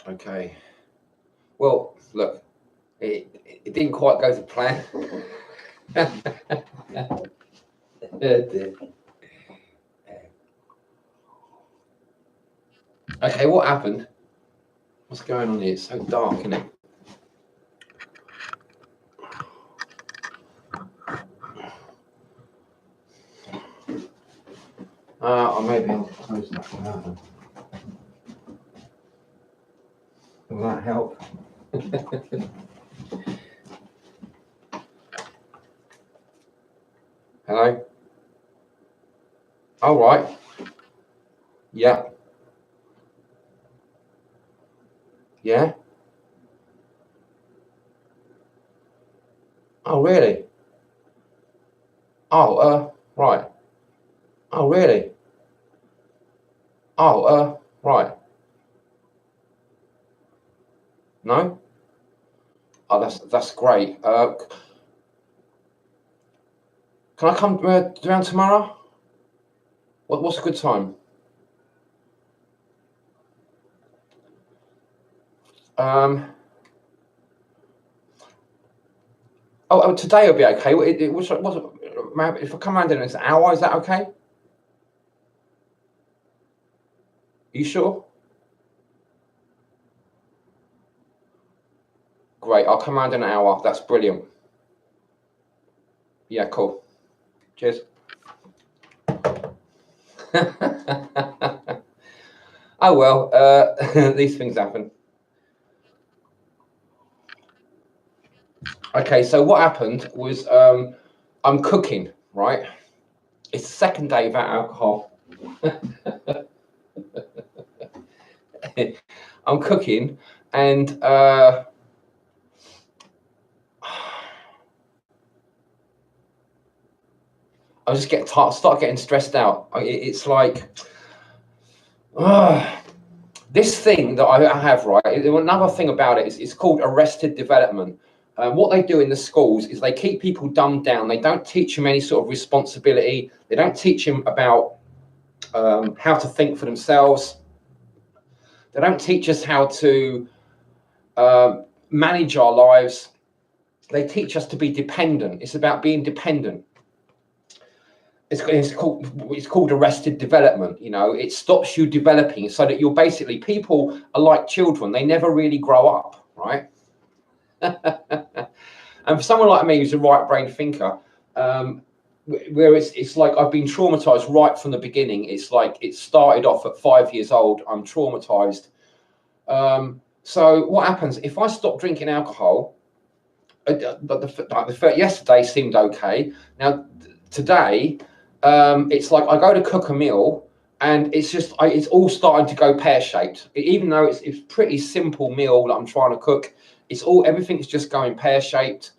Okay. Well, look, it didn't quite go to plan. Okay, what happened? What's going on here? It's so dark, isn't it? Or maybe I'll close that one. Will that help? Hello? All right. Yeah. Yeah. Oh, really? Oh, right. Oh, really? Oh, right. No? Oh, that's great. Can I come around tomorrow? What's a good time? Today will be okay. If I come around in an hour, is that okay? Are you sure? Great. I'll come around in an hour. That's brilliant. Yeah, cool. Cheers. Oh well, these things happen. Okay, so what happened was I'm cooking, right? It's the second day without alcohol. I'm cooking, and I just start getting stressed out. It's like this thing that I have, right? Another thing about it is it's called arrested development. What they do in the schools is they keep people dumbed down. They don't teach them any sort of responsibility. They don't teach them about how to think for themselves. They don't teach us how to manage our lives. They teach us to be dependent. It's about being dependent. It's called arrested development. You know, it stops you developing, so that you're basically, people are like children. They never really grow up, right? And for someone like me who's a right brain thinker, where it's like I've been traumatized right from the beginning. It's like it started off at 5 years old. I'm traumatized. So what happens if I stop drinking alcohol? But yesterday seemed okay. Now today, it's like I go to cook a meal, and it's all starting to go pear-shaped. Even though it's pretty simple meal that I'm trying to cook, everything's just going pear-shaped.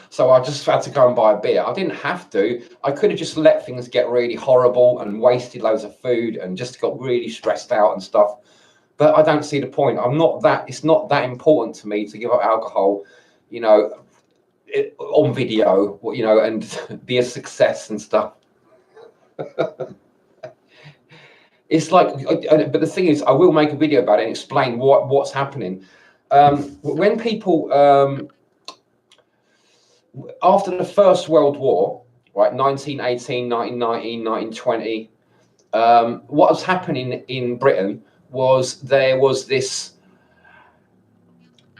So I just had to go and buy a beer. I didn't have to. I could have just let things get really horrible and wasted loads of food and just got really stressed out and stuff. But I don't see the point. It's not that important to me to give up alcohol, you know, on video, you know, and be a success and stuff. It's like, but the thing is, I will make a video about it and explain what's happening. When people, after the First World War, right, 1918, 1919, 1920, what was happening in Britain was there was this,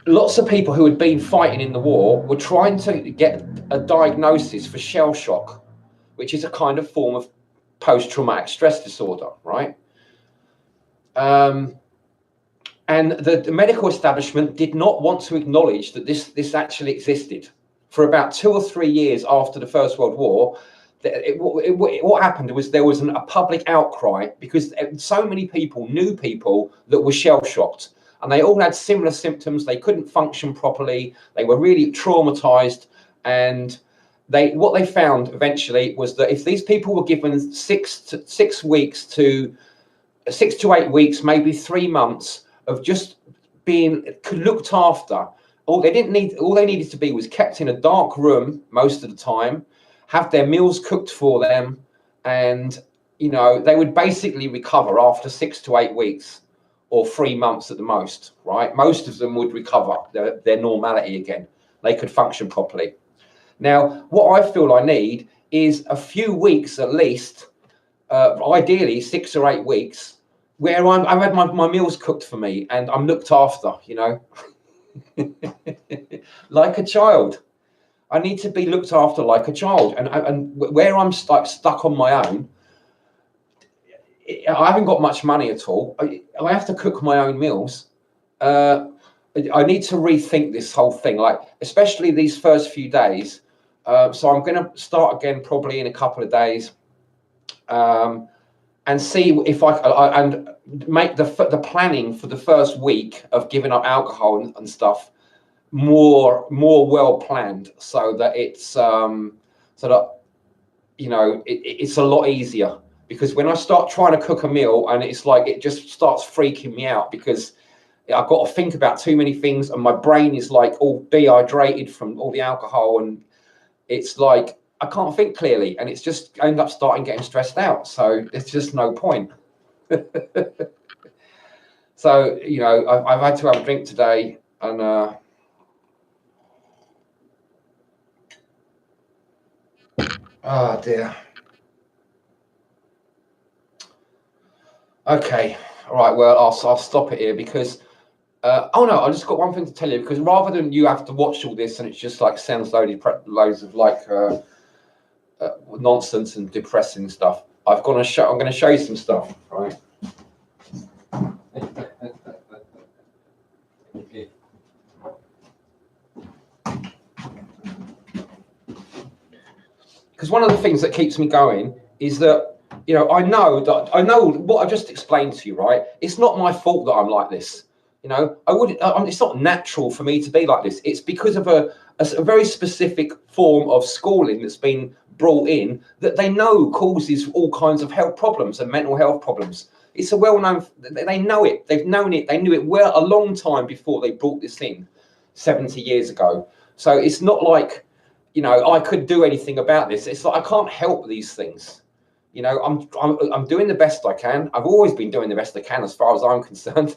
lots of people who had been fighting in the war were trying to get a diagnosis for shell shock, which is a kind of form of post-traumatic stress disorder, right? And the medical establishment did not want to acknowledge that this actually existed. For about 2 or 3 years after the First World War, what happened was there was a public outcry because so many people knew people that were shell-shocked, and they all had similar symptoms. They couldn't function properly. They were really traumatized, and what they found eventually was that if these people were given 6 weeks to 6 to 8 weeks, maybe 3 months of just being looked after, all they needed to be was kept in a dark room most of the time, have their meals cooked for them, and they would basically recover after 6 to 8 weeks or 3 months at the most, right? Most of them would recover their normality again. They could function properly. Now, what I feel I need is a few weeks at least, ideally 6 or 8 weeks, where I've had my meals cooked for me and I'm looked after, like a child. I need to be looked after like a child. And where I'm stuck on my own, I haven't got much money at all. I have to cook my own meals. I need to rethink this whole thing, like especially these first few days. So I'm going to start again probably in a couple of days, and see if and make the planning for the first week of giving up alcohol and stuff more well planned, so that it's it's a lot easier. Because when I start trying to cook a meal and it's like it just starts freaking me out, because I've got to think about too many things and my brain is like all dehydrated from all the alcohol, and it's like I can't think clearly, and it's just end up starting getting stressed out. So it's just no point. So I've had to have a drink today, and oh dear. Okay, all right. Well, I'll stop it here because. Oh no, I just got one thing to tell you, because rather than you have to watch all this and it's just like sounds loads of like nonsense and depressing stuff, I'm going to show you some stuff, right? Because one of the things that keeps me going is that I know what I just explained to you, right? It's not my fault that I'm like this. It's not natural for me to be like this. It's because of a very specific form of schooling that's been brought in that they know causes all kinds of health problems and mental health problems. It's a well-known. They know it. They've known it. They knew it well a long time before they brought this in 70 years ago. So it's not like I could do anything about this. It's like I can't help these things. I'm doing the best I can. I've always been doing the best I can as far as I'm concerned.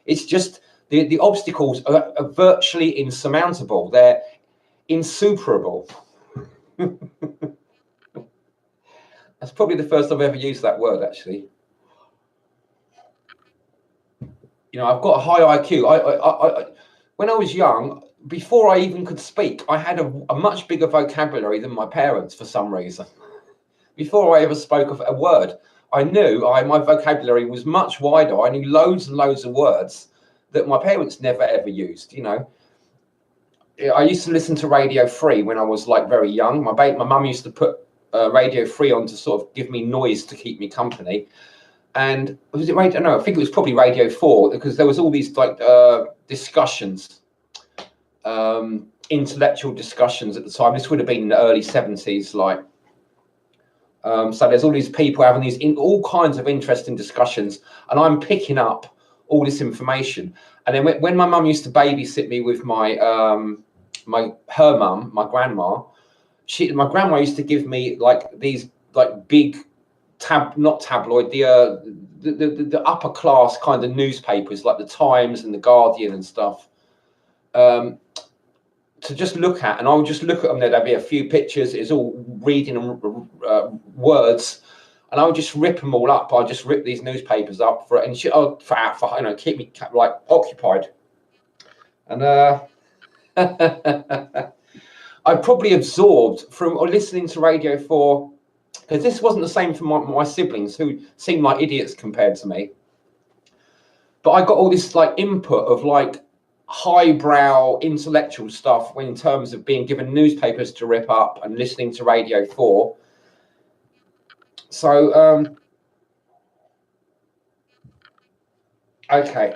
It's just the obstacles are virtually insurmountable. They're insuperable. That's probably the first I've ever used that word, actually. I've got a high IQ. When I was young, before I even could speak, I had a much bigger vocabulary than my parents for some reason. Before I ever spoke of a word, I knew my vocabulary was much wider. I knew loads and loads of words that my parents never ever used. I used to listen to Radio 3 when I was like very young. My mum used to put Radio 3 on to sort of give me noise to keep me company. And was it radio? No, I think it was probably Radio 4, because there was all these like discussions, intellectual discussions at the time. This would have been in the early 70s, like. So there's all these people having all kinds of interesting discussions, and I'm picking up all this information. And then when my mum used to babysit me with her mum, my grandma, my grandma used to give me like these like big not tabloid, the upper class kind of newspapers like the Times and the Guardian and stuff, to just look at, and I would just look at them. There'd be a few pictures. It's all reading and words, and I would just rip them all up. I'd just rip these newspapers up for keep me like occupied. And I probably absorbed from listening to Radio 4, because this wasn't the same for my siblings, who seemed like idiots compared to me. But I got all this like input of like highbrow intellectual stuff in terms of being given newspapers to rip up and listening to Radio 4. So okay,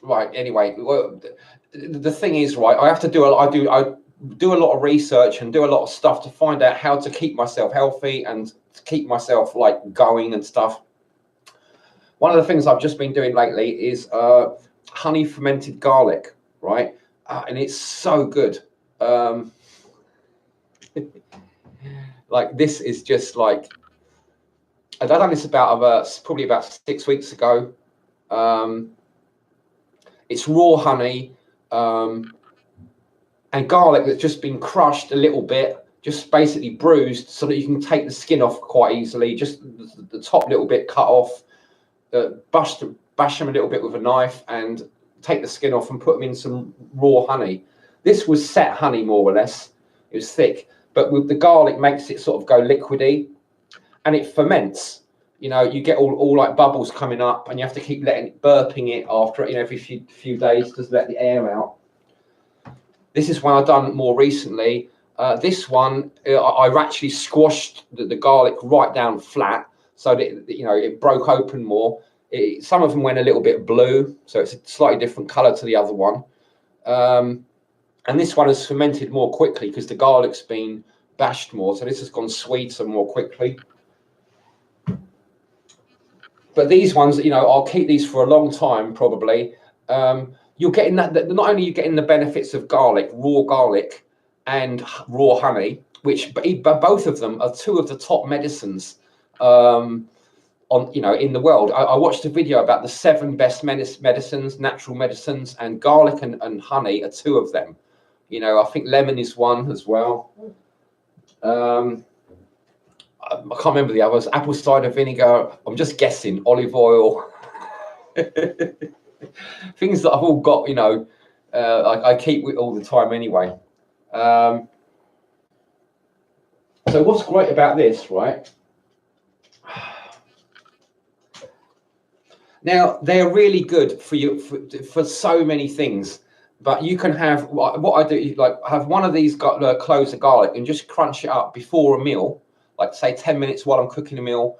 right. Anyway, well, the thing is, right, I have to do I do a lot of research and do a lot of stuff to find out how to keep myself healthy and to keep myself like going and stuff. One of the things I've just been doing lately is honey fermented garlic, right? And it's so good. Like this is just like, I've done this about probably about 6 weeks ago. It's raw honey and garlic that's just been crushed a little bit, just basically bruised, so that you can take the skin off quite easily. Just the top little bit cut off, bash them a little bit with a knife, and take the skin off and put them in some raw honey. This was set honey, more or less. It was thick, but with the garlic makes it sort of go liquidy, and it ferments. You know, you get all like bubbles coming up, and you have to keep burping it after, you know, every few days to let the air out. This is one I've done more recently. This one, I've actually squashed the garlic right down flat, so that, you know, it broke open more. Some of them went a little bit blue, so it's a slightly different color to the other one. And this one has fermented more quickly because the garlic's been bashed more, so this has gone sweeter more quickly. But these ones, you know, I'll keep these for a long time probably. You're getting that, not only are you getting the benefits of garlic, raw garlic, and raw honey, which both of them are two of the top medicines on, you know, in the world. I watched a video about the 7 best medicines, natural medicines, and garlic and honey are 2 of them. You know, I think lemon is one as well. I can't remember the others. Apple cider vinegar. I'm just guessing. Olive oil. Things that I've all got, you know, I keep with all the time anyway. So what's great about this, right? Now, they're really good for you for so many things, but you can have, what I do, like have one of these cloves of garlic and just crunch it up before a meal, like say 10 minutes while I'm cooking a meal.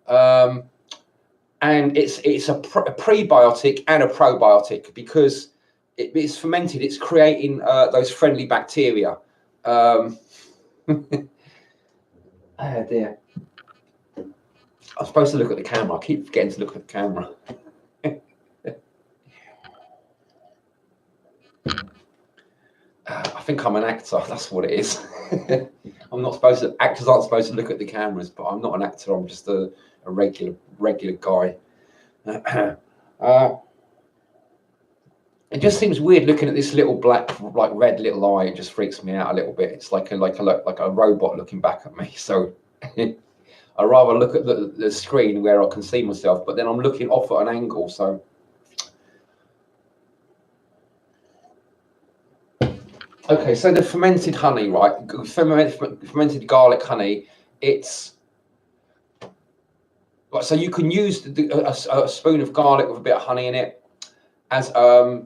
And it's a prebiotic and a probiotic because it's fermented. It's creating those friendly bacteria. Oh dear. I'm supposed to look at the camera. I keep forgetting to look at the camera. I think I'm an actor. That's what it is. I'm not supposed to. Actors aren't supposed to look at the cameras, but I'm not an actor. I'm just a regular guy. It just seems weird looking at this little black, like red little eye. It just freaks me out a little bit. It's like a robot looking back at me. So I rather look at the screen where I can see myself, but then I'm looking off at an angle. So okay, so the fermented honey, right? Fermented garlic honey. It's so you can use a spoon of garlic with a bit of honey in it as a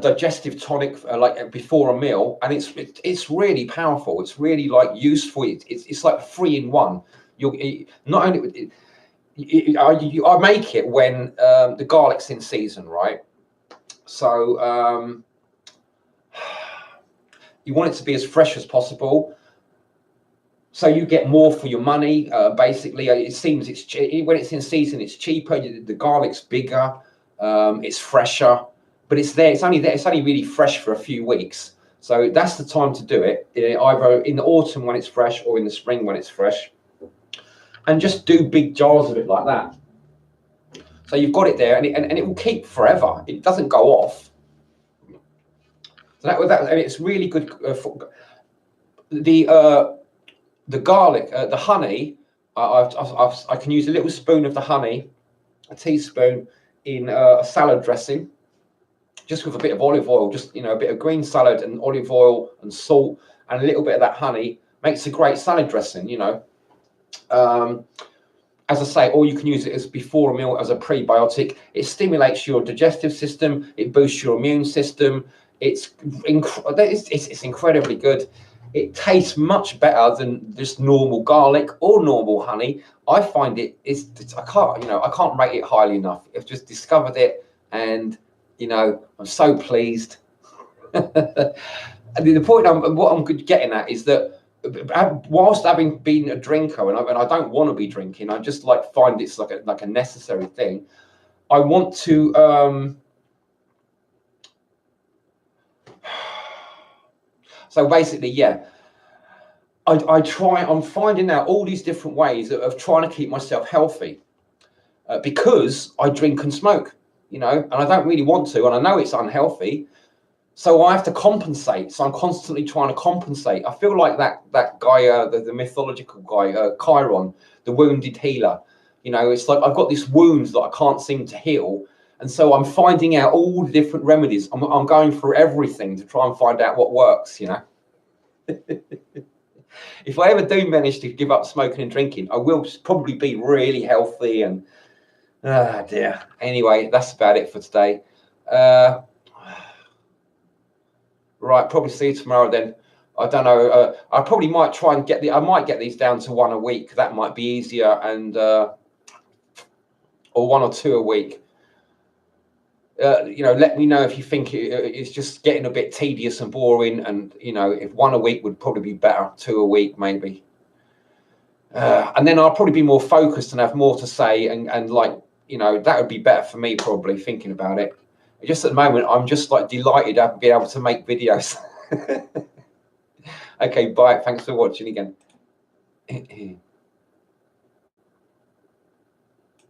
digestive tonic, like before a meal, and it's really powerful. It's really like useful. It's like 3 in 1. You'll not only I make it when the garlic's in season, right? So you want it to be as fresh as possible, so you get more for your money. Basically, it seems when it's in season, it's cheaper. The garlic's bigger, it's fresher, but it's there. It's only there. It's only really fresh for a few weeks. So that's the time to do it. Either in the autumn when it's fresh, or in the spring when it's fresh. And just do big jars of it like that. So you've got it there, and it will keep forever. It doesn't go off. So and it's really good for the garlic, the honey. I can use a little spoon of the honey, a teaspoon, in a salad dressing, just with a bit of olive oil, just, you know, a bit of green salad and olive oil and salt and a little bit of that honey makes a great salad dressing, you know. As I say, or you can use it as before a meal as a prebiotic. It stimulates your digestive system. It boosts your immune system. It's incredibly good. It tastes much better than just normal garlic or normal honey. I find I can't rate it highly enough. I've just discovered it, and you know, I'm so pleased. And the point what I'm getting at is that whilst having been a drinker, and I don't want to be drinking, I just find it's like a necessary thing. I want to so basically, yeah, I'm finding out all these different ways of trying to keep myself healthy, because I drink and smoke, and I don't really want to, and I know it's unhealthy. So I have to compensate. So I'm constantly trying to compensate. I feel like that guy, the mythological guy, Chiron, the wounded healer. It's like I've got this wound that I can't seem to heal. And so I'm finding out all the different remedies. I'm going through everything to try and find out what works, If I ever do manage to give up smoking and drinking, I will probably be really healthy and, dear. Anyway, that's about it for today. Right, probably see you tomorrow then. I don't know. I probably might try and I might get these down to 1 a week. That might be easier, and or 1 or 2 a week. Let me know if you think it's just getting a bit tedious and boring, and if 1 a week would probably be better, 2 a week maybe. And then I'll probably be more focused and have more to say, and that would be better for me, probably, thinking about it. Just at the moment, I'm just like delighted to be able to make videos. Okay, bye. Thanks for watching again.